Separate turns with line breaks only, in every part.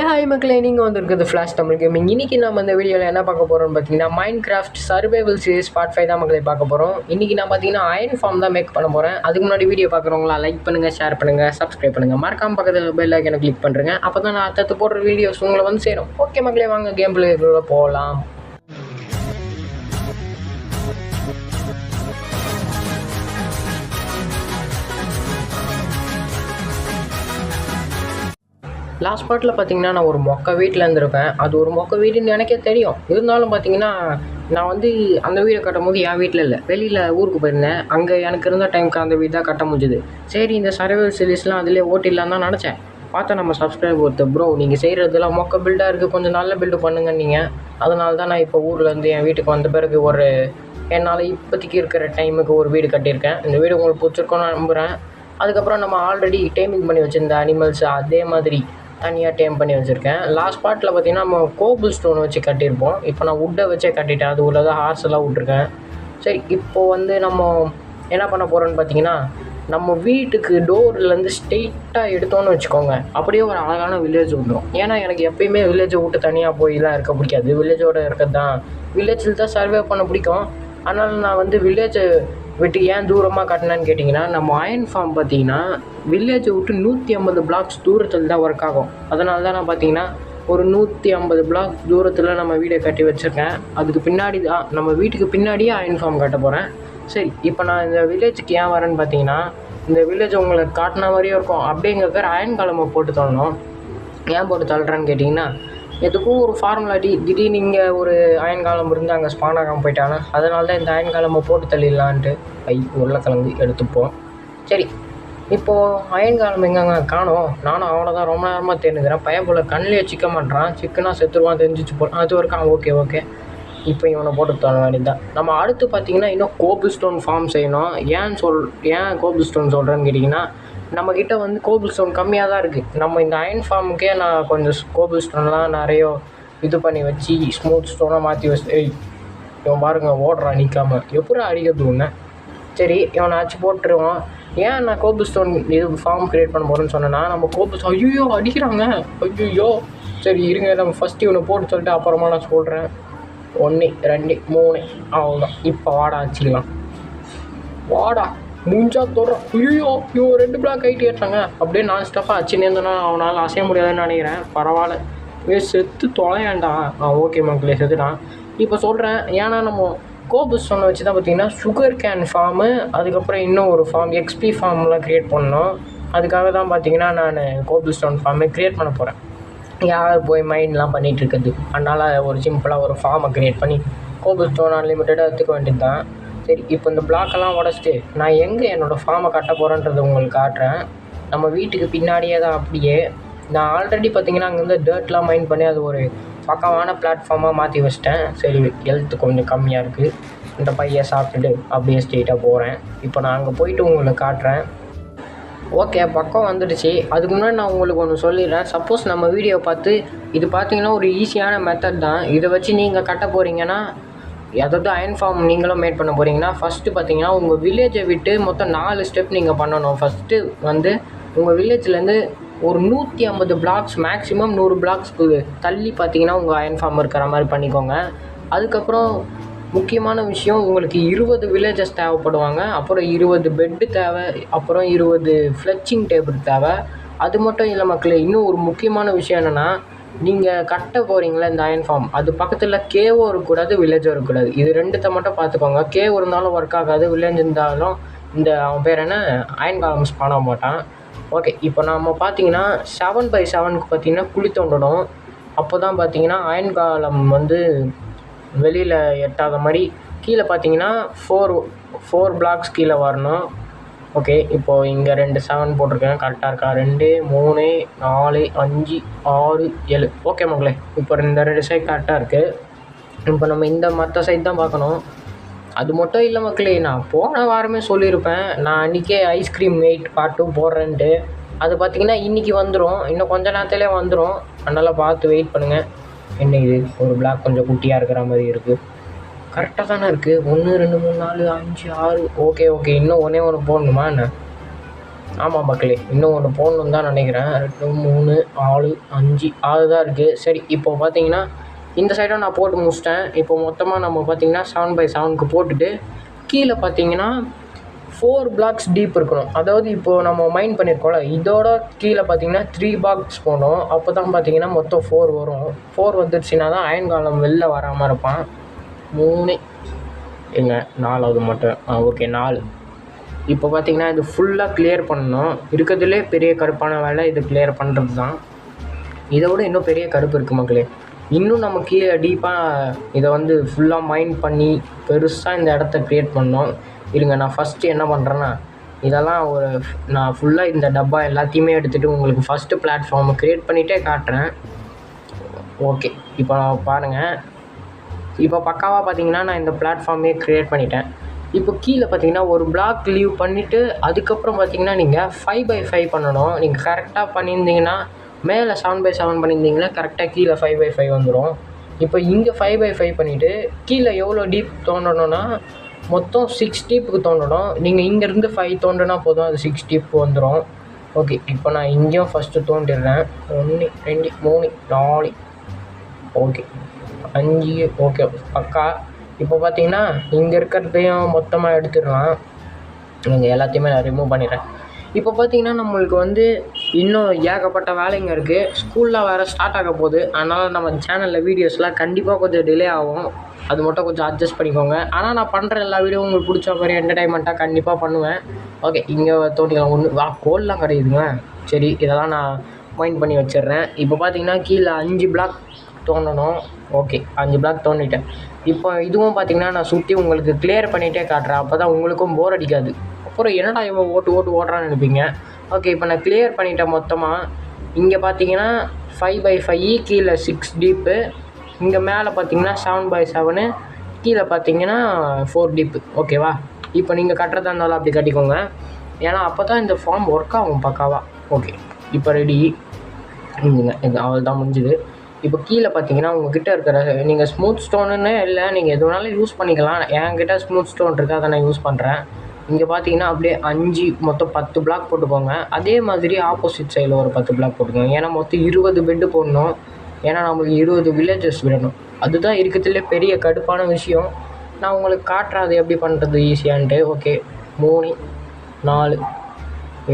Hi மக்களே, நீங்கள் வந்திருக்குது ஃப்ளாஷ் தமிழ் கேமிங். இன்றைக்கி நம்ம இந்த வீடியோவில் என்ன பார்க்க போகிறோம்னு பார்த்தீங்கன்னா, mind craft survival series part 5 தான் மக்களை பார்க்க போகிறோம். இன்றைக்கி நான் பார்த்தீங்கன்னா அயன் ஃபார்ம் தான் மேக் பண்ண போகிறேன். அதுக்கு முன்னாடி வீடியோ பார்க்குறவங்களா லைக் பண்ணுங்கள், ஷேர் பண்ணுங்கள், சப்ஸ்கிரைப் பண்ணுங்கள், மறக்காம பக்கத்தில் பெல் ஐக்கனை கிளிக் பண்ணுறேங்க. அப்போ தான் நான் அடுத்து போடுற வீடியோஸ் உங்களை வந்து சேரும். ஓகே மக்களே, வாங்க கேம் பிளேக்குள்ளே போகலாம். லாஸ்ட் பார்ட்டில் பார்த்தீங்கன்னா நான் ஒரு மொக்க வீட்டில் இருந்திருப்பேன். அது ஒரு மொக்க வீடுன்னு எனக்கே தெரியும். இருந்தாலும் பார்த்தீங்கன்னா நான் வந்து அந்த வீடை கட்டும் போது என் வீட்டில் இல்லை, வெளியில் ஊருக்கு போயிருந்தேன். அங்கே எனக்கு இருந்த டைமுக்கு அந்த வீடு தான் கட்ட முடிஞ்சுது. சரி, இந்த சர்வைவல் சீரிஸ்லாம் அதிலே ஓட்டிடலாம் தான் நினச்சேன். பார்த்தா நம்ம சப்ஸ்கிரைப் ஒருத்தர், ப்ரோ நீங்கள் செய்கிறதுலாம் மொக்க பில்டாக இருக்குது, கொஞ்சம் நல்ல பில்டு பண்ணுங்க நீங்கள். அதனால தான் நான் இப்போ ஊர்லேருந்து என் வீட்டுக்கு வந்த பிறகு என்னால் இப்போதைக்கு இருக்கிற டைமுக்கு ஒரு வீடு கட்டியிருக்கேன். இந்த வீடு உங்களுக்கு பிடிச்சிருக்கோன்னு நம்புகிறேன். அதுக்கப்புறம் நம்ம ஆல்ரெடி டேமிங் பண்ணி வச்சுருந்த அனிமல்ஸ் அதே மாதிரி தனியாக டேம் பண்ணி வச்சுருக்கேன். லாஸ்ட் பார்ட்டில் பார்த்திங்கன்னா நம்ம கோபிள் ஸ்டோன் வச்சு கட்டியிருப்போம். இப்போ நான் வுட்டை வச்சே கட்டிட்டேன். அது உள்ள தான் ஹார்ஸ் எல்லாம் விட்ருக்கேன். சரி, இப்போது வந்து நம்ம என்ன பண்ண போகிறோன்னு பார்த்தீங்கன்னா, நம்ம வீட்டுக்கு டோர்லேருந்து ஸ்ட்ரெயிட்டாக எடுத்தோன்னு வச்சுக்கோங்க, அப்படியே ஒரு அழகான வில்லேஜ் வந்துடும். ஏன்னா எனக்கு எப்பயுமே வில்லேஜை விட்டு தனியாக போயெலாம் இருக்க பிடிக்காது. வில்லேஜோடு இருக்கிறது தான், வில்லேஜில் தான் சர்வே பண்ண பிடிக்கும். அதனால் நான் வந்து வில்லேஜை விட்டு ஏன் தூரமாக கட்டினேன்னு கேட்டிங்கன்னா, நம்ம அயன் ஃபார்ம் பார்த்திங்கன்னா வில்லேஜை விட்டு 150 பிளாக்ஸ் தூரத்தில் தான் ஒர்க் ஆகும். அதனால தான் நான் பார்த்திங்கன்னா ஒரு 150 பிளாக்ஸ் தூரத்தில் நம்ம வீடை கட்டி வச்சுருக்கேன். அதுக்கு பின்னாடி தான் நம்ம வீட்டுக்கு பின்னாடியே அயன் ஃபார்ம் கட்ட போகிறேன். சரி, இப்போ நான் இந்த வில்லேஜுக்கு ஏன் வரேன்னு பார்த்தீங்கன்னா, இந்த வில்லேஜ் உங்களுக்கு காட்டின மாதிரியே இருக்கும். அப்படிங்கிற அயன் காலமை போட்டு தள்ளணும். ஏன் போட்டு தள்ளுறேன்னு கேட்டிங்கன்னா, எதுக்கும் ஒரு ஃபார்முலாட்டி, திடீர்னு இங்கே ஒரு அயன் காலம் இருந்து அங்கே ஸ்பான் ஆகாமல் போயிட்டாங்க. அதனால தான் இந்த அயன் காலமை போட்டு தள்ளிடலான்ட்டு உருளைக்கிழங்கு எடுத்துப்போம். சரி, இப்போது அயன் காலம் எங்கங்க காணோம். நானும் அவனை தான் ரொம்ப நேரமாக தேர்ந்துக்கிறேன். பையன் போல் கண்ணிலே சிக்க மாட்டான். சிக்கனா செத்துருவான் தெரிஞ்சிச்சு போல். அது வரைக்கும் ஓகே. இப்போ இவனை போட்டு தர வேண்டியதுதான். நம்ம அடுத்து பார்த்திங்கன்னா இன்னும் கோபிள் ஸ்டோன் ஃபார்ம் செய்யணும். ஏன் கோபிள் ஸ்டோன் சொல்கிறேன்னு கேட்டிங்கன்னா, நம்மக்கிட்ட வந்து கோபிள் ஸ்டோன் கம்மியாக தான் இருக்குது. நம்ம இந்த அயன் ஃபார்முக்கே நான் கொஞ்சம் கோபிள் ஸ்டோன்லாம் நிறைய இது பண்ணி வச்சு ஸ்மூத் ஸ்டோனாக மாற்றி வச்சு, இவன் பாருங்க ஓடுறான் நிற்காம, எப்படி அடிக்கிறது ஒன்று. சரி, இவனை ஆச்சு போட்டுருவான். ஏன் நான் கோபிள் ஸ்டோன் இது ஃபார்ம் க்ரியேட் பண்ண போகிறேன்னு சொன்னேன்னா, நம்ம கோபிள் ஸ்டோன் ஐயோ அடிக்கிறாங்க, ஐயோ. சரி இருங்க, நம்ம ஃபஸ்ட்டு இவனை போட்டு சொல்லிட்டு அப்புறமா நான் சொல்கிறேன். 1 2 3 அவ்வளோதான். இப்போ வாடா வச்சுக்கலாம். வாடா முடிஞ்சா தோறும். ஐயோ இவன் 2 பிளாக் ஹைட் ஏற்றாங்க. அப்படியே நான் ஸ்டஃபாக அச்சுன்னு இருந்தேன்னா அவனால் அசைய முடியாதுன்னு நினைக்கிறேன். பரவாயில்ல, செத்து தொலையாண்டான். ஓகே மக்களே, செத்துட்டான். இப்போ சொல்கிறேன், ஏன்னா நம்ம கோபிள் ஸ்டோனை வச்சு தான் பார்த்திங்கன்னா சுகர் கேன் ஃபார்மு, அதுக்கப்புறம் இன்னும் ஒரு ஃபார்ம் எக்ஸ்பி ஃபார்ம்லாம் க்ரியேட் பண்ணணும். அதுக்காக தான் பார்த்திங்கன்னா நான் கோபிள் ஸ்டோன் ஃபார்மை க்ரியேட் பண்ண போகிறேன். யார் போய் மைண்ட்லாம் பண்ணிகிட்டு இருக்குது. அதனால் ஒரு சிம்பிளாக ஒரு ஃபார்மை க்ரியேட் பண்ணி கோபிள் ஸ்டோன் அன்லிமிட்டடாக எடுத்துக்க வேண்டியது தான். சரி, இப்போ இந்த பிளாக்கெல்லாம் உடச்சிட்டு நான் எங்கே என்னோடய ஃபார்மை கட்ட போகிறேன்றதை உங்களுக்கு காட்டுறேன். நம்ம வீட்டுக்கு பின்னாடியே தான். அப்படியே நான் ஆல்ரெடி பார்த்திங்கன்னா அங்கேருந்து டர்ட்லாம் மைண்ட் பண்ணி அது ஒரு பக்கமான பிளாட்ஃபார்மாக மாற்றி வச்சிட்டேன். சரி, ஹெல்த்து கொஞ்சம் கம்மியாக இருக்குது. இந்த பையை சாப்பிட்டுட்டு அப்படியே ஸ்ட்ரெயிட்டாக போகிறேன். இப்போ நான் அங்கே போயிட்டு உங்களுக்கு காட்டுறேன். ஓகே, பக்கம் வந்துடுச்சு. அதுக்கு முன்னாடி நான் உங்களுக்கு ஒன்று சொல்லிடுறேன். சப்போஸ் நம்ம வீடியோ பார்த்து இது பார்த்திங்கன்னா ஒரு ஈஸியான மெத்தட் தான். இதை வச்சு நீங்கள் கட்ட போகிறீங்கன்னா, அதாவது அயன் ஃபார்ம் நீங்களும் மேட் பண்ண போகிறீங்கன்னா, ஃபஸ்ட்டு பார்த்தீங்கன்னா உங்கள் வில்லேஜை விட்டு மொத்தம் 4 ஸ்டெப் நீங்கள் பண்ணணும். ஃபஸ்ட்டு வந்து உங்கள் வில்லேஜ்லேருந்து ஒரு 150 பிளாக்ஸ், மேக்ஸிமம் 100 பிளாக்ஸ்க்கு தள்ளி பார்த்தீங்கன்னா உங்கள் அயன் ஃபார்ம் இருக்கிற மாதிரி பண்ணிக்கோங்க. அதுக்கப்புறம் முக்கியமான விஷயம், உங்களுக்கு 20 வில்லேஜஸ் தேவைப்படுவாங்க. அப்புறம் 20 பெட்டு தேவை. அப்புறம் 20 ஃப்ளெச்சிங் டேபிள் தேவை. அது மட்டும் இல்லை மக்களே, இன்னும் ஒரு முக்கியமான விஷயம் என்னென்னா, நீங்கள் கட்ட போகிறீங்களா இந்த அயன் ஃபார்ம், அது பக்கத்தில் கேவும் இருக்கக்கூடாது, வில்லேஜும் இருக்கக்கூடாது. இது 2த்தை மட்டும் பார்த்துக்கோங்க. கேவ் இருந்தாலும் ஒர்க் ஆகாது, வில்லேஜ் இருந்தாலும் இந்த அவன் பேர் என்ன அயன் காலம்ஸ் பண்ண மாட்டான். ஓகே, இப்போ நம்ம பார்த்தீங்கன்னா 7x7க்கு பார்த்திங்கன்னா குழி தோண்டணும். அப்போ தான் பார்த்திங்கன்னா அயன் காலம் வந்து வெளியில் எட்டாத மாதிரி கீழே பார்த்தீங்கன்னா 4 பிளாக்ஸ் கீழே வரணும். ஓகே, இப்போது இங்கே 2 7 போட்டிருக்கேன். கரெக்டாக இருக்கா? 2 3 4 5 6 7. ஓகே மக்களே, இப்போ இந்த 2 சைட் கரெக்டாக இருக்குது. இப்போ நம்ம இந்த மற்ற சைட் தான் பார்க்கணும். அது மட்டும் இல்லை மக்களே, நான் போன வாரமே சொல்லியிருப்பேன், நான் அன்றைக்கே ஐஸ்கிரீம் வெயிட் பார்ட் 2 போடுறேன்ட்டு. அது பார்த்திங்கன்னா இன்றைக்கி வந்துடும், இன்னும் கொஞ்சம் நேரத்துலேயே வந்துடும். அதனால் பார்த்து வெயிட் பண்ணுங்கள். என்ன இது ஒரு பிளாக் கொஞ்சம் குட்டியாக இருக்கிற மாதிரி இருக்குது. கரெக்டாக தானே இருக்குது. 1 2 3 4 5 6. ஓகே, இன்னும் ஒன்று போடணுமா என்ன? ஆமாம் மக்களே, இன்னும் ஒன்று போடணுன்னு தான் நினைக்கிறேன். 2, 3, 4, 5, 6 தான் இருக்குது. சரி, இப்போ பார்த்தீங்கன்னா இந்த சைடும் நான் போட்டு முடிச்சிட்டேன். இப்போ மொத்தமாக நம்ம பார்த்தீங்கன்னா 7x7க்கு போட்டுட்டு கீழே பார்த்தீங்கன்னா 4 பிளாக்ஸ் டீப் இருக்கணும். அதாவது இப்போது நம்ம மைண்ட் பண்ணியிருக்கோம்ல, இதோட கீழே பார்த்தீங்கன்னா 3 பாக்ஸ் போடணும். அப்போ தான் பார்த்தீங்கன்னா மொத்தம் 4 வரும். 4 வந்துடுச்சுன்னா தான் அயன் காலம் வெளில வராமல் இருப்பான். 3 எங்க 4வது மட்டும் ஓகே 4. இப்போ பார்த்தீங்கன்னா இது ஃபுல்லாக கிளியர் பண்ணணும். இருக்கிறதுலே பெரிய கருப்பான வேலை இது கிளியர் பண்ணுறது தான். இதை விட இன்னும் பெரிய கருப்பு இருக்குது மக்களே. இன்னும் நம்ம கீழே டீப்பாக இதை வந்து ஃபுல்லாக மைண்ட் பண்ணி பெருசாக இந்த இடத்த க்ரியேட் பண்ணோம். இருங்க, நான் ஃபஸ்ட்டு என்ன பண்ணுறேன்னா இதெல்லாம் நான் ஃபுல்லாக இந்த டப்பா எல்லாத்தையுமே எடுத்துகிட்டு உங்களுக்கு ஃபஸ்ட்டு பிளாட்ஃபார்மை க்ரியேட் பண்ணிகிட்டே காட்டுறேன். ஓகே, இப்போ பாருங்கள். இப்போ பக்காவாக பார்த்தீங்கன்னா நான் இந்த பிளாட்ஃபார்மே க்ரியேட் பண்ணிட்டேன். இப்போ கீழே பார்த்தீங்கன்னா ஒரு பிளாக் லீவ் பண்ணிவிட்டு அதுக்கப்புறம் பார்த்தீங்கன்னா நீங்கள் 5x5 பண்ணணும். நீங்கள் கரெக்டாக பண்ணியிருந்தீங்கன்னா மேலே 7x7 பண்ணியிருந்தீங்கன்னா கரெக்டாக கீழே 5x5 வந்துடும். இப்போ இங்கே 5x5 பண்ணிவிட்டு கீழே எவ்வளோ டீப் தோண்டணும்னா மொத்தம் 6 டீப்புக்கு தோண்டணும். நீங்கள் இங்கேருந்து 5 தோண்டினா போதும், அது 6 டீப் வந்துடும். ஓகே, இப்போ நான் இங்கேயும் ஃபஸ்ட்டு தோண்டிடுறேன். 1, 2, 3, 4, ஓகே 5, ஓகே பக்கா. இப்போ பார்த்தீங்கன்னா இங்கே இருக்கிறதையும் மொத்தமாக எடுத்துடலாம். இங்கே எல்லாத்தையுமே நான் ரிமூவ் பண்ணிடுறேன். இப்போ பார்த்தீங்கன்னா நம்மளுக்கு வந்து இன்னும் ஏகப்பட்ட வேலைங்க இருக்குது. ஸ்கூலில் வேறு ஸ்டார்ட் ஆக போகுது. அதனால் நம்ம சேனலில் வீடியோஸ்லாம் கண்டிப்பாக கொஞ்சம் டிலே ஆகும். அது மட்டும் கொஞ்சம் அட்ஜஸ்ட் பண்ணிக்கோங்க. ஆனால் நான் பண்ணுற எல்லா வீடியோ உங்களுக்கு பிடிச்ச மாதிரி என்டர்டைன்மெண்ட்டாக கண்டிப்பாக பண்ணுவேன். ஓகே, இங்கே தோண்டிக்கலாம். ஒன்று கோல்லாம் கிடையாதுங்க. சரி, இதெல்லாம் நான் மைண்ட் பண்ணி வச்சிடுறேன். இப்போ பார்த்தீங்கன்னா கீழே 5 பிளாக் தோண்டணும். ஓகே, 5 பிளாக் தோண்டிட்டேன். இப்போ இதுவும் பார்த்தீங்கன்னா நான் சுற்றி உங்களுக்கு கிளியர் பண்ணிகிட்டே காட்டுறேன். அப்போ தான் உங்களுக்கும் போர் அடிக்காது. அப்புறம் என்னடா இவன் ஓட்டுறான்னு நினைப்பீங்க. ஓகே, இப்போ நான் கிளியர் பண்ணிட்டேன் மொத்தமாக. இங்கே பார்த்தீங்கன்னா 5x5, கீழே 6 டீப்பு. இங்கே மேலே பார்த்தீங்கன்னா 7x7, கீழே பார்த்தீங்கன்னா 4 டீப்பு. ஓகேவா? இப்போ நீங்கள் கட்டுறதா இருந்தாலும் அப்படி கட்டிக்கோங்க. ஏன்னா அப்போ தான் இந்த ஃபார்ம் ஒர்க் ஆகும் பக்காவா. ஓகே, இப்போ ரெடி. இது அவள் தான் முடிஞ்சுது. இப்போ கீழே பார்த்தீங்கன்னா உங்கள்கிட்ட இருக்கிற நீங்கள் ஸ்மூத் ஸ்டோனுன்னு இல்லை, நீங்கள் எது வேணாலும் யூஸ் பண்ணிக்கலாம். என்கிட்ட ஸ்மூத் ஸ்டோன் இருக்குது, அதை நான் யூஸ் பண்ணுறேன். இங்கே பார்த்தீங்கன்னா அப்படியே 5 மொத்தம் 10 பிளாக் போட்டுக்கோங்க. அதே மாதிரி ஆப்போசிட் சைடில் ஒரு 10 பிளாக் போட்டுக்கோங்க. ஏன்னா மொத்தம் 20 பெட்டு போடணும். ஏன்னா நம்மளுக்கு 20 வில்லேஜஸ் விடணும். அதுதான் இருக்கிறதுலே பெரிய கடுப்பான விஷயம். நான் உங்களுக்கு காட்டுறேன் அது எப்படி பண்ணுறது ஈஸியான்ட்டு. ஓகே, 3, 4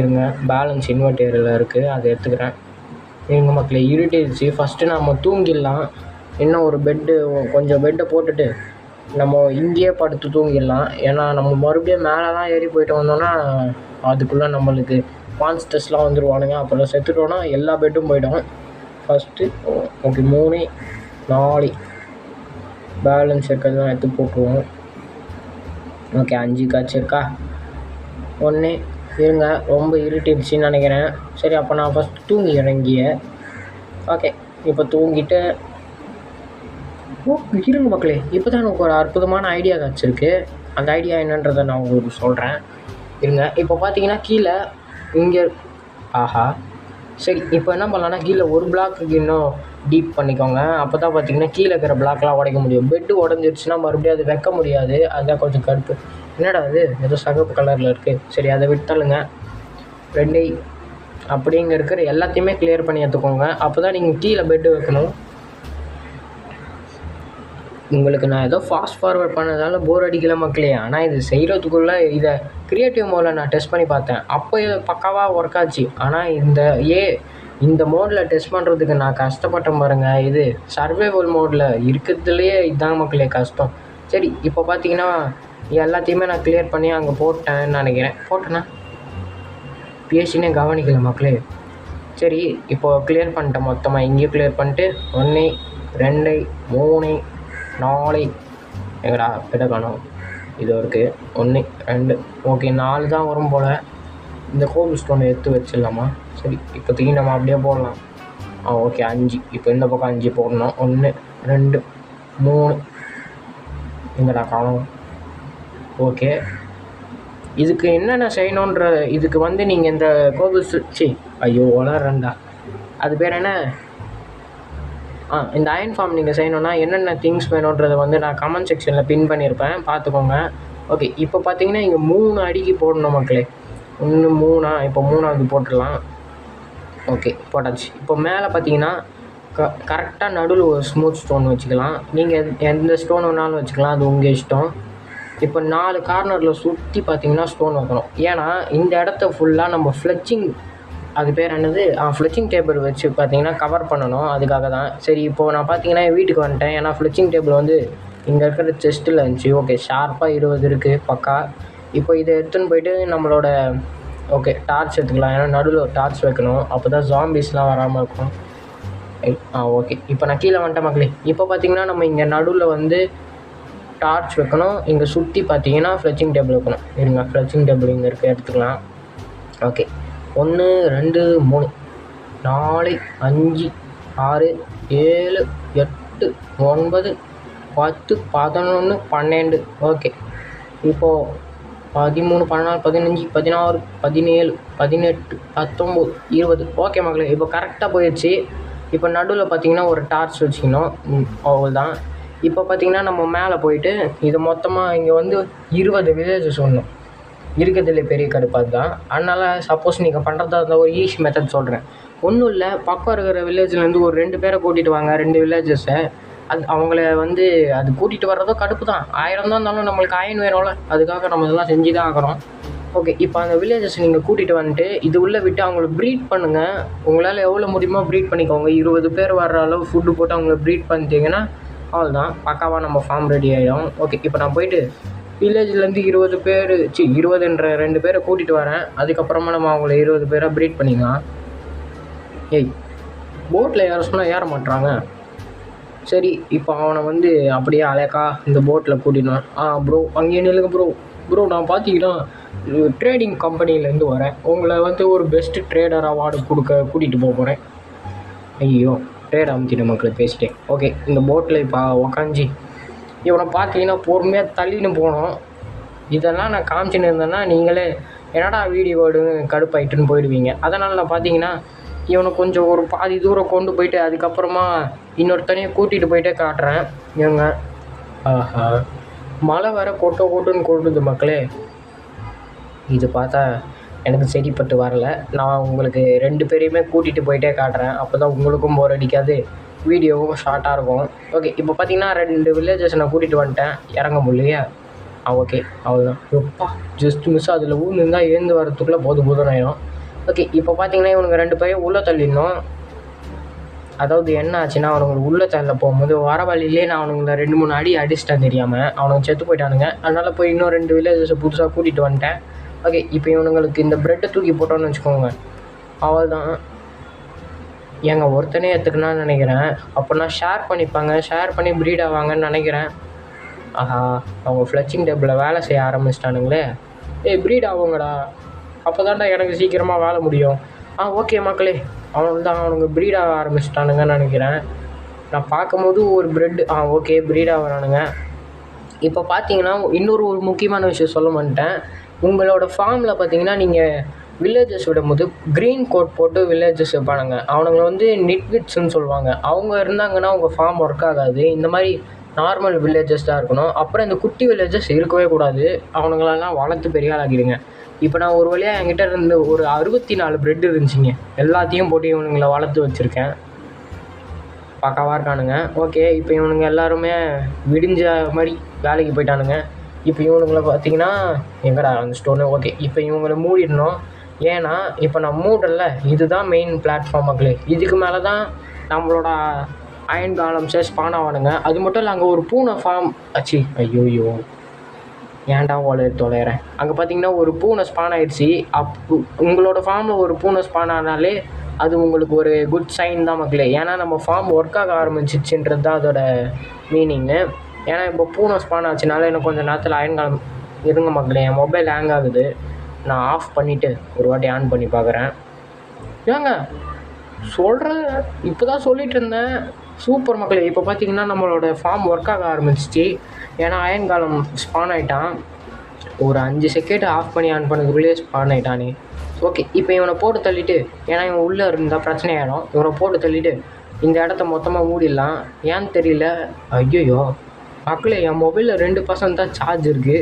இருங்க. பேலன்ஸ் இன்வெர்டரில் இருக்குது, அதை எடுத்துக்கிறேன். எங்கள் மக்களே இருட்டிடுச்சு. ஃபஸ்ட்டு நம்ம தூங்கிடலாம். இன்னும் ஒரு கொஞ்சம் பெட்டை போட்டுட்டு நம்ம இங்கேயே படுத்து தூங்கிடலாம். ஏன்னா நம்ம மறுபடியும் மேலெலாம் ஏறி போயிட்டு வந்தோன்னா அதுக்குள்ளே நம்மளுக்கு மான்ஸ்டர்ஸ்லாம் வந்துடுவானுங்க. அப்புறம் செத்துட்டோன்னா எல்லா பெட்டும் போய்டும். ஃபஸ்ட்டு ஓகே 3, 4 பேலன்ஸ் இருக்கிறதுலாம் எடுத்து போட்டுருவோம். ஓகே 5 காய்ச்சிருக்கா. 1 இருங்க, ரொம்ப இருட்டிடுச்சின்னு நினைக்கிறேன். சரி, அப்போ நான் ஃபஸ்ட்டு தூங்கிக்கிறேன் இங்கேயே. ஓகே, இப்போ தூங்கிட்டு இருங்க மக்களே. இப்போ தான் எனக்கு ஒரு அற்புதமான ஐடியா கிடச்சிருக்கு. அந்த ஐடியா என்னன்றதை நான் உங்களுக்கு சொல்கிறேன். இருங்க. இப்போ பார்த்தீங்கன்னா கீழே இங்கே ஆஹா சரி, இப்போ என்ன பண்ணலான்னா கீழே ஒரு பிளாக்குக்கு இன்னும் டீப் பண்ணிக்கோங்க. அப்போ தான் பார்த்தீங்கன்னா கீழே இருக்கிற பிளாக்லாம் உடைக்க முடியும். பெட்டு உடஞ்சிருச்சுன்னா மறுபடியும் அது வைக்க முடியாது. அதுதான் கொஞ்சம் கருப்பு. என்னடா அது ஏதோ சகப்பு கலரில் இருக்குது. சரி, அதை விட்டுலுங்க. 2 அப்படிங்க இருக்கிற எல்லாத்தையுமே கிளியர் பண்ணி எடுத்துக்கோங்க. அப்போ தான் நீங்கள் கீழே பெட்டு வைக்கணும். உங்களுக்கு நான் ஏதோ ஃபாஸ்ட் ஃபார்வர்ட் பண்ணதால போர் அடிக்கல மக்களே. ஆனால் இது செய்கிறதுக்குள்ளே இதை க்ரியேட்டிவ் மோடில் நான் டெஸ்ட் பண்ணி பார்த்தேன். அப்போ இது பக்காவாக ஒர்க் ஆச்சு. ஆனால் இந்த மோடில் டெஸ்ட் பண்ணுறதுக்கு நான் கஷ்டப்பட்டேன் பாருங்கள். இது சர்வைவல் மோடில் இருக்கிறதுலையே இதுதான் மக்களே கஷ்டம். சரி, இப்போ பார்த்தீங்கன்னா எல்லாத்தையுமே நான் கிளியர் பண்ணி அங்கே போட்டேன்னு நினைக்கிறேன். போட்டேன்னா பேசினே கவனிக்கல மக்களே. சரி, இப்போது கிளியர் பண்ணிட்டேன் மொத்தமாக. இங்கேயும் கிளியர் பண்ணிட்டு 1, 2, 3, 4 எங்கடா கிட்ட காணும். இது இருக்குது 1, 2 ஓகே 4 தான் வரும் போல். இந்த கோவில் ஸ்டோனை எடுத்து வச்சிடலாமா? சரி, இப்போதைக்கு நம்ம அப்படியே போடலாம். ஓகே 5. இப்போ இந்த பக்கம் 5 போடணும். 1, 2, 3 எங்கடா காணும். ஓகே, இதுக்கு என்னென்ன செய்யணுன்ற இதுக்கு வந்து நீங்கள் இந்த கோவில் ஐயோ வளரண்டா அது பேர் என்ன இந்த அயன் ஃபார்ம் நீங்கள் செய்யணுன்னா என்னென்ன திங்ஸ் வேணுன்றதை வந்து நான் கமெண்ட் செக்ஷனில் பின் பண்ணியிருப்பேன், பார்த்துக்கோங்க. ஓகே, இப்போ பார்த்தீங்கன்னா இங்கே 3 அடிக்கு போடணும் மக்களே. 1 3 இப்போ 3வது போட்டுடலாம். ஓகே போட்டாச்சு. இப்போ மேலே பார்த்தீங்கன்னா கரெக்டாக நடுவில் ஒரு ஸ்மூத் ஸ்டோன் வச்சுக்கலாம். நீங்கள் எந்த ஸ்டோன் வேணாலும் வச்சுக்கலாம், அது உங்கள் இஷ்டம். இப்போ 4 கார்னரில் சுற்றி பார்த்தீங்கன்னா ஸ்டோன் வைக்கணும். ஏன்னா இந்த இடத்த ஃபுல்லாக நம்ம ஃப்ளெச்சிங், அது பேர் என்னது, ஃப்ளெச்சிங் டேபிள் வச்சு பார்த்தீங்கன்னா கவர் பண்ணணும். அதுக்காக தான். சரி இப்போது நான் பார்த்தீங்கன்னா என் வீட்டுக்கு வந்துட்டேன். ஏன்னா ஃப்ளெச்சிங் டேபிள் வந்து இங்கே இருக்கிற செஸ்ட்டில் இருந்துச்சு. ஓகே ஷார்ப்பாக 20 இருக்குது பக்கா. இப்போ இதை எடுத்துன்னு போயிட்டு நம்மளோட ஓகே டார்ச் எடுத்துக்கலாம். ஏன்னா நடுவில் ஒரு டார்ச் வைக்கணும், அப்போ தான் ஜாம்பிஸ்லாம் வராமல் இருக்கும். ஓகே இப்போ நான் கீழே வந்துட்டேன் மக்களே. இப்போ பார்த்தீங்கன்னா நம்ம இங்கே நடுவில் வந்து டார்ச் வைக்கணும். இங்கே சுற்றி பார்த்தீங்கன்னா ஃப்ளெச்சிங் டேபிள் வைக்கணும். இருங்க, ஃப்ளெச்சிங் டேபிள் இங்கே இருக்க எடுத்துக்கலாம். ஓகே 1 2 3 4 5 6 7 8 9 10 11 12. ஓகே இப்போது 13 14 15 16 17 18 19 20. ஓகே மக்களே இப்போ கரெக்டாக போயிடுச்சு. இப்போ நடுவில் பார்த்தீங்கன்னா ஒரு டார்ச் வச்சுக்கணும், அவ்வளோதான். இப்போ பார்த்தீங்கன்னா நம்ம மேலே போயிட்டு இது மொத்தமாக இங்கே வந்து 20 வில்லேஜஸ் ஒன்றும் இருக்கிறதுல பெரிய கடுப்பாக தான். அதனால் சப்போஸ் நீங்கள் பண்ணுறதா இருந்தால் ஒரு ஈஸி மெத்தட் சொல்கிறேன். ஒன்றும் இல்லை, பக்கம் இருக்கிற வில்லேஜ்லேருந்து ஒரு 2 பேரை கூட்டிகிட்டு வாங்க, 2 வில்லேஜஸை. அது அவங்கள வந்து அது கூட்டிகிட்டு வர்றதோ கடுப்பு தான். 1000 தான் இருந்தாலும் நம்மளுக்கு அயன் வேணும்ல, அதுக்காக நம்ம இதெல்லாம் செஞ்சு தான் ஆகிறோம். ஓகே இப்போ அந்த வில்லேஜஸ் நீங்கள் கூட்டிகிட்டு வந்துட்டு இது உள்ளே விட்டு அவங்கள ப்ரீட் பண்ணுங்கள். உங்களால் எவ்வளோ முடியுமோ ப்ரீட் பண்ணிக்கோங்க. 20 பேர் வர்ற அளவு ஃபுட்டு போட்டு அவங்கள ப்ரீட் பண்ணிட்டீங்கன்னா அவ்வளோதான், பக்காவாக நம்ம ஃபார்ம் ரெடி ஆகிடும். ஓகே இப்போ நான் போயிட்டு வில்லேஜ்லேருந்து 20 பேர் 20ன்ற 2 பேரை கூட்டிகிட்டு வரேன். அதுக்கப்புறமா நம்ம அவங்கள 20 பேராக ப்ரீட் பண்ணிக்கலாம். போட்டில் யாரும் சொன்னால் ஏற மாட்டுறாங்க. சரி இப்போ அவனை வந்து அப்படியே அழகா இந்த போட்டில் கூட்டினேன். ப்ரோ அங்கேயே நில்லுங்க ப்ரோ நான் பார்த்தீங்கன்னா ட்ரேடிங் கம்பெனிலேருந்து வரேன். உங்களை வந்து ஒரு பெஸ்ட்டு ட்ரேடர் அவார்டு கூட்டிகிட்டு போக போகிறேன். ஐயோ ட்ரேட் அமுத்திட்ட மக்கள் பேசிட்டேன். ஓகே இந்த போட்டில் இப்போ உக்காஞ்சி இவனை பார்த்தீங்கன்னா பொறுமையாக தள்ளின்னு போனோம். இதெல்லாம் நான் காமிச்சின்னு இருந்தேன்னா நீங்களே என்னடா வீடியோ கடுப்பாயிட்டுன்னு போயிடுவீங்க. அதனால் நான் பார்த்தீங்கன்னா இவனை கொஞ்சம் ஒரு பாதி தூரம் கொண்டு போயிட்டு அதுக்கப்புறமா இன்னொருத்தனையும் கூட்டிகிட்டு போயிட்டே காட்டுறேன். இவங்க மழை வேறு கொட்டுன்னு கொட்டுது மக்களே. இது பார்த்தா எனக்கு சரிப்பட்டு வரல. நான் உங்களுக்கு 2 பேரையுமே கூட்டிகிட்டு போயிட்டே காட்டுறேன். அப்போ தான் உங்களுக்கும் போர் அடிக்காது, வீடியோவும் ஷார்ட்டாக இருக்கும். ஓகே இப்போ பார்த்தீங்கன்னா 2 வில்லேஜஸ் நான் கூட்டிகிட்டு வந்துட்டேன். இறங்க முடியலையா? ஓகே அவ்வளோதான். எப்பா ஜஸ்ட் மிஸ் அதில் ஊர்ந்துருந்தால் ஏந்து வரத்துக்குள்ளே போதும் ஆயிடும். ஓகே இப்போ பார்த்தீங்கன்னா இவனுங்க 2 பேரையும் உள்ளே தள்ளிடணும். அதாவது என்ன ஆச்சுன்னா அவனுங்களுக்கு உள்ளே தள்ள போகும்போது வர வழியிலே நான் அவனுங்களை 2-3 அடி அடிச்சிட்டேன் தெரியாமல். அவனுங்க செத்து போயிட்டானுங்க. அதனால் போய் இன்னும் 2 வில்லேஜஸை புதுசாக கூட்டிகிட்டு வந்துட்டேன். ஓகே இப்போ இவனுங்களுக்கு இந்த ப்ரெட்டை தூக்கி போட்டோன்னு வச்சுக்கோங்க, அவள்தான். ஏங்க ஒருத்தனே எடுத்துக்கணும்னு நினைக்கிறேன். அப்படின்னா ஷேர் பண்ணிப்பாங்க, ஷேர் பண்ணி ப்ரீட் ஆவாங்கன்னு நினைக்கிறேன். அவங்க ஃப்ளெச்சிங் டேபிளில் வேலை செய்ய ஆரம்பிச்சிட்டானுங்களே. ப்ரீட் ஆகுங்கடா, அப்போ தான்டா எனக்கு சீக்கிரமாக வேலை முடியும். ஓகே மக்களே அவனுங்க ப்ரீட் ஆக ஆரம்பிச்சிட்டானுங்கன்னு நினைக்கிறேன். நான் பார்க்கும்போது ஒரு ப்ரெட்டு ஓகே ப்ரீட் ஆகிறானுங்க. இப்போ பார்த்தீங்கன்னா இன்னொரு முக்கியமான விஷயம் சொல்ல மாட்டேன். உங்களோட ஃபார்மில் பார்த்தீங்கன்னா நீங்கள் வில்லேஜஸ் விடும்போது க்ரீன் கோட் போட்டு வில்லேஜஸ் வைப்பானுங்க. அவனுங்களை வந்து நிட்விட்ஸ்ன்னு சொல்லுவாங்க. அவங்க இருந்தாங்கன்னா உங்கள் ஃபார்ம் ஒர்க் ஆகாது. இந்த மாதிரி நார்மல் வில்லேஜஸ் தான் இருக்கணும். அப்புறம் இந்த குட்டி வில்லேஜஸ் இருக்கவே கூடாது. அவனுங்களெல்லாம் வளர்த்து பெரிய ஆளாக்கிடுங்க. இப்போ நான் ஒரு வழியாக என்கிட்ட இருந்து ஒரு 64 ப்ரெட் இருந்துச்சுங்க. எல்லாத்தையும் போட்டு இவனுங்களை வளர்த்து வச்சுருக்கேன். பக்காவாக இருக்கானுங்க. ஓகே இப்போ இவனுங்க எல்லாருமே விடிஞ்ச மாதிரி வேலைக்கு போயிட்டானுங்க. இப்போ இவனுங்களை பார்த்தீங்கன்னா எங்கடா அந்த ஸ்டோனு. ஓகே இப்போ இவங்களை மூடிடணும். ஏன்னா இப்போ நான் மூடல, இதுதான் மெயின் பிளாட்ஃபார்ம் மக்களே. இதுக்கு மேலே தான் நம்மளோட அயன் காலம்ஸை ஸ்பான் ஆவானுங்க. அது மட்டும் இல்லை, அங்கே ஒரு பூனை ஃபார்ம் ஆச்சு. ஐயோயோ ஏன்டா தொலைகிறேன். அங்கே பார்த்தீங்கன்னா ஒரு பூனை ஸ்பான் ஆகிடுச்சி. உங்களோட ஃபார்மில் ஒரு பூனை ஸ்பான் ஆனாலே அது உங்களுக்கு ஒரு குட் சைன் தான் மக்களே. ஏன்னா நம்ம ஃபார்ம் ஒர்க் ஆக ஆரம்பிச்சிச்சுன்றது தான் அதோட மீனிங்கு. ஏன்னா இப்போ பூனை ஸ்பான் ஆச்சுனால எனக்கு கொஞ்சம் நேரத்தில் அயன் காலம் இருங்க மக்களே. என் மொபைல் ஹேங் ஆகுது. நான் ஆஃப் பண்ணிவிட்டு ஒரு வாட்டி ஆன் பண்ணி பார்க்குறேன். ஏங்க சொல்கிறேன், இப்போ தான் சொல்லிகிட்டு இருந்தேன். சூப்பர் மக்களே. இப்போ பார்த்தீங்கன்னா நம்மளோட ஃபார்ம் ஒர்க் ஆக ஆரம்பிச்சிச்சு. ஏன்னா அயன் காலம் ஸ்பான் ஆகிட்டான். ஒரு 5 செகண்ட் ஆஃப் பண்ணி ஆன் பண்ணதுக்குள்ளேயே ஸ்பான் ஆகிட்டானே. ஓகே இப்போ இவனை போட்டு தள்ளிவிட்டு, ஏன்னா இவன் உள்ளே இருந்தால் பிரச்சனை ஆகிடும். இவனை போட்டு தள்ளிவிட்டு இந்த இடத்த மொத்தமாக மூடிடலாம். ஏன்னு தெரியல. ஐயோ மக்களே என் மொபைலில் 2% தான் சார்ஜ் இருக்குது.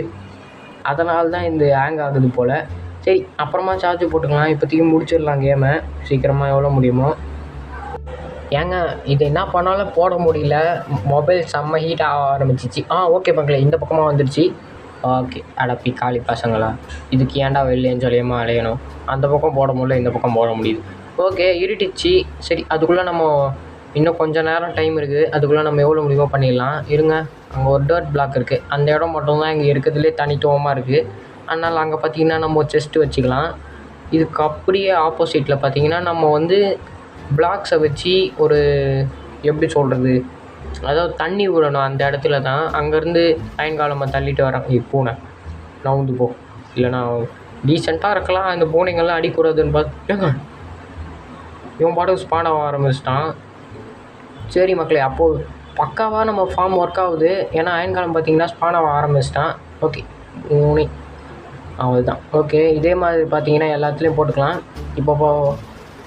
அதனால தான் இந்த ஹேங் ஆகுது போல். சரி அப்புறமா சார்ஜ் போட்டுக்கலாம், இப்போதைக்கு முடிச்சிடலாம் கேமை சீக்கிரமாக எவ்வளோ முடியுமோ. ஏங்க இது என்ன பண்ணாலும் போட முடியல, மொபைல் செம்ம ஹீட் ஆக ஆரம்பிச்சிச்சு. ஓகே மக்களே, இந்த பக்கமாக வந்துடுச்சு. ஓகே, அடப்பி காலி பசங்களா, இதுக்கு ஏன்டா வெளிலேன்னு சொல்லியமா அலையணும். அந்த பக்கம் போட முடியல, இந்த பக்கம் போட முடியுது. ஓகே இருட்டிச்சு. சரி அதுக்குள்ளே நம்ம இன்னும் கொஞ்சம் நேரம் டைம் இருக்குது, அதுக்குள்ளே நம்ம எவ்வளோ முடியுமோ பண்ணிடலாம். இருங்க, அங்கே ஒரு டர்ட் பிளாக் இருக்குது, அந்த இடம் மட்டும்தான் இங்கே இருக்கிறதுலே தனித்துவமாக இருக்குது. அதனால் அங்கே பார்த்திங்கன்னா நம்ம செஸ்ட்டு வச்சுக்கலாம். இதுக்கு அப்படியே ஆப்போசிட்டில் பார்த்திங்கன்னா நம்ம வந்து பிளாக்ஸை வச்சு ஒரு எப்படி சொல்கிறது, அதாவது தண்ணி விடணும் அந்த இடத்துல தான். அங்கேருந்து சாயங்காலமாக தள்ளிட்டு வரேன். பூனை நவுந்து போ, இல்லைனா டீசெண்டாக இருக்கலாம், அந்த பூனைங்கள்லாம் அடிக்கூடாதுன்னு பார்த்து இவன் பாட்டுக்கு ஸ்பான் ஆக ஆரம்பிச்சிட்டான். சரி மக்களே, அப்போது பக்காவாக நம்ம ஃபார்ம் ஒர்க் ஆகுது. ஏன்னா அயன்காலம் பார்த்திங்கன்னா ஸ்பான் ஆக ஆரம்பிச்சிட்டான். ஓகே பூனை அவ்வளோதான். ஓகே இதே மாதிரி பார்த்தீங்கன்னா எல்லாத்துலேயும் போட்டுக்கலாம். இப்போ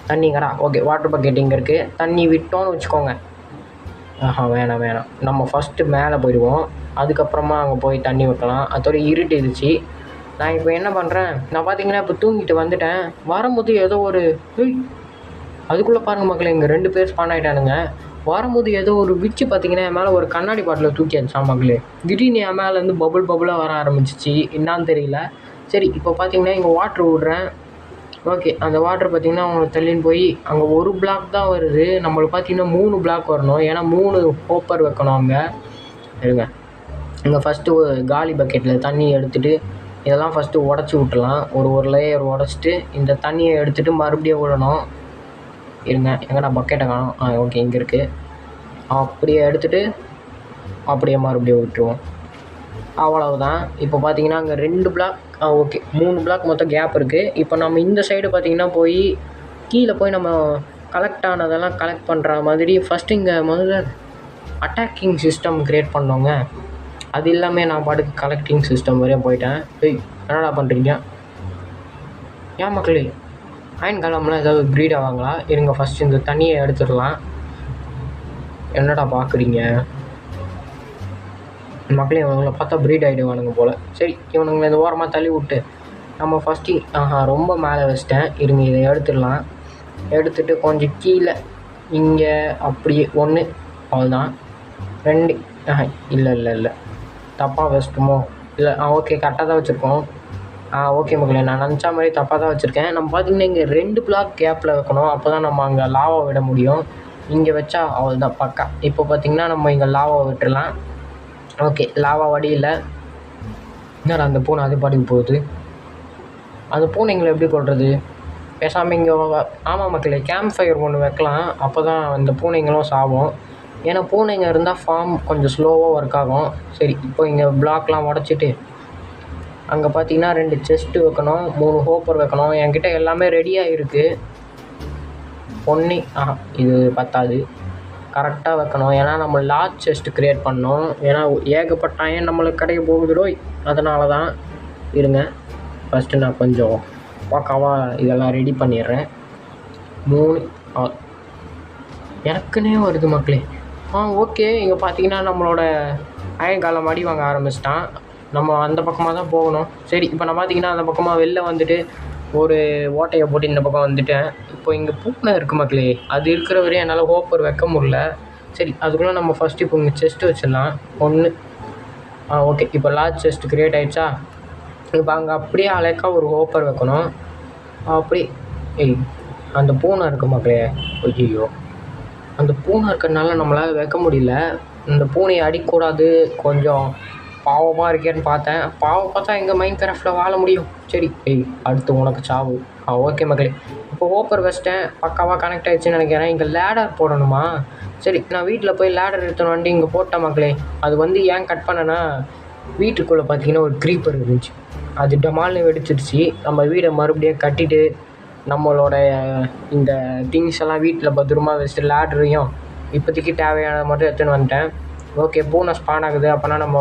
தண்ணிங்கடா. ஓகே வாட்டர் பக்கெட் இங்கே இருக்குது, தண்ணி விட்டோன்னு வச்சுக்கோங்க. வேணாம் நம்ம ஃபஸ்ட்டு மேலே போயிடுவோம், அதுக்கப்புறமா அங்கே போய் தண்ணி விட்டலாம். அதோட இருட்டுச்சு. நான் இப்போ என்ன பண்ணுறேன், நான் பார்த்தீங்கன்னா இப்போ தூங்கிட்டு வந்துட்டேன். வரும்போது ஏதோ ஒரு அதுக்குள்ளே பாருங்கள் மக்களே, இங்கே 2 பேர் ஸ்பான் ஆகிட்டானுங்க. வரும்போது ஏதோ ஒரு விச்சு பார்த்தீங்கன்னா என் மேலே ஒரு கண்ணாடி பாட்டில் தூக்கி அடிச்சான் மக்களே. திடீர்னு என் மேலேருந்து பபுளாக வர ஆரம்பிச்சிச்சு, என்னான்னு தெரியல. சரி இப்போ பார்த்தீங்கன்னா இங்கே வாட்ரு விட்றேன். ஓகே அந்த வாட்ரு பார்த்திங்கன்னா அவங்க தள்ளின்னு போய் அங்கே ஒரு பிளாக் தான் வருது. நம்மளுக்கு பார்த்திங்கன்னா 3 பிளாக் வரணும், ஏன்னா 3 ஹோப்பர் வைக்கணும் அங்கே. இருங்க, இங்கே ஃபஸ்ட்டு காலி பக்கெட்டில் தண்ணி எடுத்துகிட்டு இதெல்லாம் ஃபஸ்ட்டு உடச்சி விட்டுலாம். ஒரு லேயர் உடச்சிட்டு இந்த தண்ணியை எடுத்துகிட்டு மறுபடியும் விடணும். இருங்க, எங்கடா பக்கெட்டை காணும். ஓகே இங்கே இருக்குது. அப்படியே எடுத்துகிட்டு அப்படியே மறுபடியும் விட்டுருவோம். அவ்வளவுதான். இப்போ பார்த்தீங்கன்னா அங்கே 2 பிளாக் ஓகே 3 பிளாக் மொத்தம் கேப் இருக்குது. இப்போ நம்ம இந்த சைடு பார்த்திங்கன்னா போய் கீழே போய் நம்ம கலெக்ட் ஆனதெல்லாம் கலெக்ட் பண்ணுற மாதிரி ஃபஸ்ட்டு இங்கே முதல்ல அட்டாக்கிங் சிஸ்டம் க்ரியேட் பண்ணோங்க. அது இல்லாமல் நான் பாட்டுக்கு கலெக்டிங் சிஸ்டம் வரையும் போயிட்டேன். என்னடா பண்ணுறீங்க ஏன் மக்களே? அயன் காலம்லாம் ஏதாவது ப்ரீட் ஆவாங்களா? இருங்க ஃபஸ்ட்டு இந்த தண்ணியை எடுத்துடலாம். என்னடா பார்க்குறீங்க மக்களே? இவனுங்களை பார்த்தா ப்ரீட் ஆகிடுவானுங்க போல். சரி இவனுங்களை இந்த ஓரமாக தள்ளி விட்டு நம்ம ஃபஸ்ட்டு ரொம்ப மேலே வச்சிட்டேன். இருங்க இதை எடுத்துடலாம். எடுத்துகிட்டு கொஞ்சம் கீழே இங்கே அப்படியே 1 அவ்வளோதான். 2 இல்லை தப்பாக வச்சிட்டோமோ? இல்லை ஓகே கரெக்டாக தான் வச்சுருக்கோம். ஓகே மக்களே, நான் நினச்சா மாதிரி தப்பாக தான் வச்சுருக்கேன். நம்ம பார்த்திங்கன்னா இங்கே 2 பிளாக் கேப்பில் வைக்கணும், அப்போ தான் நம்ம அங்கே லாவா விட முடியும். இங்கே வச்சா அவ்வளோதான் பக்கா. இப்போ பார்த்திங்கன்னா நம்ம இங்கே லாவா விட்டுடலாம். ஓகே லாவா வடியில் என்னடா அந்த பூனை அது பாட்டுக்கு போகுது. அந்த பூனைங்களை எப்படி கொள்வது? பேசாமல் இங்கே ஆமாம் மக்களே, கேம்ப் ஃபயர் ஒன்று வைக்கலாம், அப்போ தான் அந்த பூனைங்களும் சாகும். ஏன்னா பூனைங்க இருந்தால் ஃபார்ம் கொஞ்சம் ஸ்லோவாக ஒர்க் ஆகும். சரி இப்போ இங்கே பிளாக்லாம் உடச்சிட்டு அங்கே பார்த்தீங்கன்னா 2 செஸ்ட்டு வைக்கணும், 3 ஹோப்பர் வைக்கணும். என்கிட்ட எல்லாமே ரெடியாக இருக்குது. ஒன்று இது பத்தாது, கரெக்டாக வைக்கணும். ஏன்னா நம்ம லார்ஜ் செஸ்ட்டு க்ரியேட் பண்ணோம். ஏன்னா ஏகப்பட்டாயம் நம்மளுக்கு கிடைக்க போகுதுடோ, அதனால தான். இருங்க ஃபஸ்ட்டு நான் கொஞ்சம் பக்காவாக இதெல்லாம் ரெடி பண்ணிடுறேன். 3 எனக்குன்னே வருது மக்களே. ஓகே இங்கே பார்த்தீங்கன்னா நம்மளோட அயன்காலம் அடி வாங்க ஆரம்பிச்சிட்டான். நம்ம அந்த பக்கமாக தான் போகணும். சரி இப்போ நான் பார்த்தீங்கன்னா அந்த பக்கமாக வெளில வந்துட்டு ஒரு ஓட்டையை போட்டு இந்த பக்கம் வந்துட்டேன். இப்போ இங்கே பூனை இருக்குது மக்களே, அது இருக்கிற வரையும் என்னால் ஹோப்பர் வைக்க முடில. சரி அதுக்குள்ளே நம்ம ஃபஸ்ட்டு இப்போ இங்கே செஸ்ட்டு வச்சிடலாம். 1 ஓகே இப்போ லார்ஜ் செஸ்ட் க்ரியேட் ஆகிடுச்சா? இப்போ அங்கே அப்படியே அழகாக ஒரு ஹோப்பர் வைக்கணும். அப்படி அந்த பூனை இருக்குது மக்களே. ஐயோ அந்த பூனை இருக்கிறதுனால நம்மளால் வைக்க முடியல. இந்த பூனையை அடிக்கூடாது, கொஞ்சம் பாவமாக இருக்கேன்னு பார்த்தேன். பாவம் பார்த்தா எங்கள் மைண்ட் கிராஃப்டில் வாழ முடியும். சரி அடுத்து உனக்கு சாவு. ஓகே மக்களே, இப்போ ஹோப்பர் வச்சிட்டேன், பக்காவாக கனெக்ட் ஆகிடுச்சுன்னு நினைக்கிறேன். இங்கே லேடர் போடணுமா? சரி நான் வீட்டில் போய் லேடர் எடுத்துன்னு வந்துட்டு இங்கே போட்டேன் மக்களே. அது வந்து ஏன் கட் பண்ணேன்னா, வீட்டுக்குள்ளே பார்த்தீங்கன்னா ஒரு க்ரீப்பர் இருந்துச்சு, அது டமால்னு வெடிச்சிடுச்சு. நம்ம வீடை மறுபடியும் கட்டிட்டு நம்மளோட இந்த திங்ஸ் எல்லாம் வீட்டில் பத்திரமா வச்சுட்டு லேடரையும் இப்போதைக்கு தேவையானதை மட்டும் எடுத்துன்னு வந்துட்டேன். ஓகே பூனை ஸ்பான் ஆகுது, அப்போனா நம்ம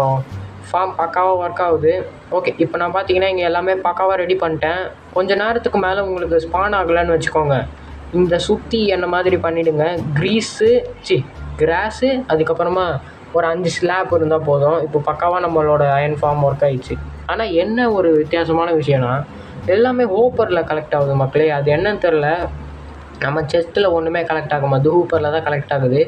ஃபார்ம் பக்காவாக ஒர்க் ஆகுது. ஓகே இப்போ நான் பார்த்தீங்கன்னா இங்கே எல்லாமே பக்காவாக ரெடி பண்ணிட்டேன். கொஞ்சம் நேரத்துக்கு மேலே உங்களுக்கு ஸ்பான் ஆகலைன்னு வச்சுக்கோங்க, இந்த சுற்றி என்ன மாதிரி பண்ணிவிடுங்க. கிராஸு அதுக்கப்புறமா ஒரு 5 ஸ்லாப் இருந்தால் போதும். இப்போ பக்காவாக நம்மளோட அயன் ஃபார்ம் ஒர்க் ஆகிடுச்சு. ஆனால் என்ன ஒரு வித்தியாசமான விஷயம்னா, எல்லாமே ஹூப்பரில் கலெக்ட் ஆகுது மக்களே. அது என்னன்னு தெரில, நம்ம செஸ்ட்டில் ஒன்றுமே கலெக்ட் ஆகும், அது ஹூப்பரில் தான் கலெக்ட் ஆகுது.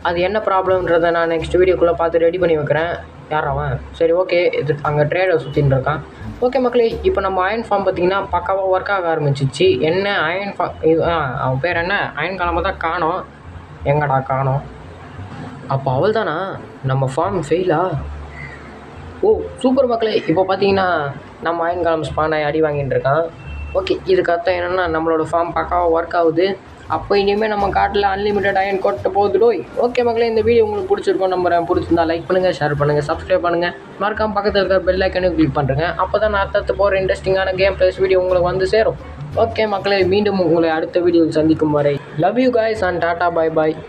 அது என்ன ப்ராப்ளம்ன்றதை நான் நெக்ஸ்ட் வீடியோக்குள்ளே பார்த்து ரெடி பண்ணி வைக்கிறேன். யார் அவன்? சரி ஓகே, இது அங்கே ட்ரேடர் சுற்றின்னு இருக்கான். ஓகே மக்களே, இப்போ நம்ம அயன் ஃபார்ம் பார்த்திங்கன்னா பக்காவாக ஒர்க் ஆக ஆரம்பிச்சிச்சு. என்ன அயன் ஃபார்ம் அவன் பேர் என்ன? அயன் காலமாக தான் காணோம். எங்கடா காணோம்? அப்போ அவள் தானா நம்ம ஃபார்ம் ஃபெயிலா? ஓ சூப்பர் மக்களே, இப்போ பார்த்தீங்கன்னா நம்ம அயன் காலம் ஸ்பான் ஆகி அடி வாங்கிட்டு இருக்கான். ஓகே, இதுக்கு அர்த்தம் என்னென்னா நம்மளோட ஃபார்ம் பக்காவாக ஒர்க் ஆகுது. அப்போ இனிமேல் நம்ம காட்டில் அன்லிமிட்டட் அயன் கொட்ட போகுதுடோய். ஓகே மக்களே, இந்த வீடியோ உங்களுக்கு பிடிச்சிருக்கோம் நம்புறேன். பிடிச்சிருந்தா லைக் பண்ணுங்கள், ஷேர் பண்ணுங்கள், சப்ஸ்கிரைப் பண்ணுங்கள். மறக்காம பக்கத்தில் இருக்கிற பெல் ஐக்கனையும் கிளிக் பண்ணுறேங்க. அப்போ தான் நான் அடுத்தடுத்து போகிற இன்ட்ரெஸ்டிங்கான கேம் ப்ளேஸ் வீடியோ உங்களுக்கு வந்து சேரும். ஓகே மக்களே, மீண்டும் உங்களை அடுத்த வீடியோவில் சந்திக்கும் வரை love you guys and tata, bye bye.